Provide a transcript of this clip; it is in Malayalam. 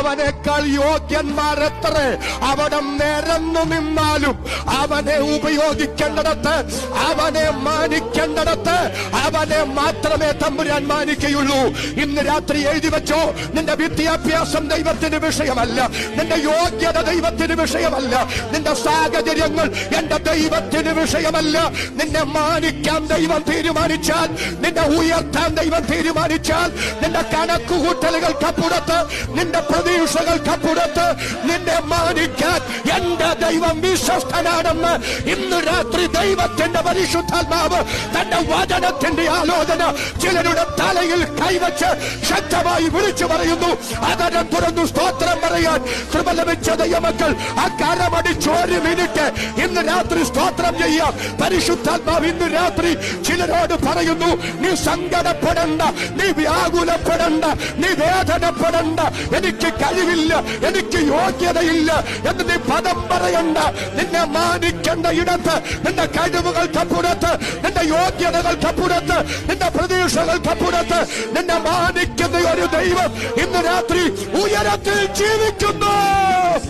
അവനേക്കാൾ യോഗ്യന്മാരെത്ര അവിടെ നിരന്നു നിന്നാലും അവനെ ഉപയോഗിക്കേണ്ടിടത്ത്, അവനെ മാനിക്കേണ്ടിടത്ത് അവനെ മാത്രമേ തമ്പുരാൻ മാനിക്കുകയുള്ളൂ. ഇന്ന് രാത്രി എഴുതി വെച്ചോ, നിന്റെ വിദ്യാഭ്യാസം ദൈവത്തിന് വിഷയമല്ല, നിന്റെ യോഗ്യത ദൈവത്തിന് വിഷയമല്ല, നിന്റെ സാഹചര്യങ്ങൾ എന്റെ ദൈവത്തിന് വിഷയമല്ല. നിന്നെ മാനിക്കാൻ ദൈവം തീരുമാനിച്ചാൽ, നിന്നെ ഉയർത്താൻ ദൈവം തീരുമാനിച്ചാൽ, നിന്റെ കണക്കുകൂട്ടലുകൾക്കപ്പുറത്ത്, നിന്റെ പ്രതീക്ഷകൾക്കപ്പുറത്ത് നിന്നെ മാനിക്കാൻ എന്റെ ദൈവം വിശ്വസ്തനാണെന്ന് ഇന്ന് രാത്രി ദൈവത്തിന്റെ പരിശുദ്ധാത്മാവ് തന്റെ വചനത്തിന്റെ ആലോചന ചിലരുടെ തലയിൽ കൈവച്ച് ശക്തമായി വിളിച്ചു പറയുന്നു. അതരം തുറന്നു സ്തോത്രം പറയാൻ കൃപ ലഭിച്ച ദൈവമക്കൾ ആ കരമടിച്ച് ഒരു മിനിറ്റ് ഇന്ന് രാത്രി സ്തോത്രം ചെയ്യാം. പരിശുദ്ധാത്മാവ് ഇന്ന് രാത്രി ചിലരോട് പറയുന്നു, നീ സങ്കടപ്പെടണ്ട, നീ വ്യാകുലപ്പെടണ്ട, നീ വേദനപ്പെടണ്ട, എനിക്ക് കഴിവില്ല, എനിക്ക് യോഗ്യതയില്ല എന്ന് നീ പദം പറയണ്ട. നിന്നെ മാനിക്കേണ്ട ഇടത്ത്, നിന്റെ കഴിവുകൾക്കപ്പുറത്ത്, നിന്റെ യോഗ്യതകൾക്കപ്പുറത്ത്, നിന്റെ പ്രതീക്ഷകൾക്കപ്പുറത്ത് നിന്നെ മാനിക്കുന്ന ഒരു ദൈവം ഇന്ന് രാത്രി ഉയരത്തിൽ ജീവിക്കുന്നു.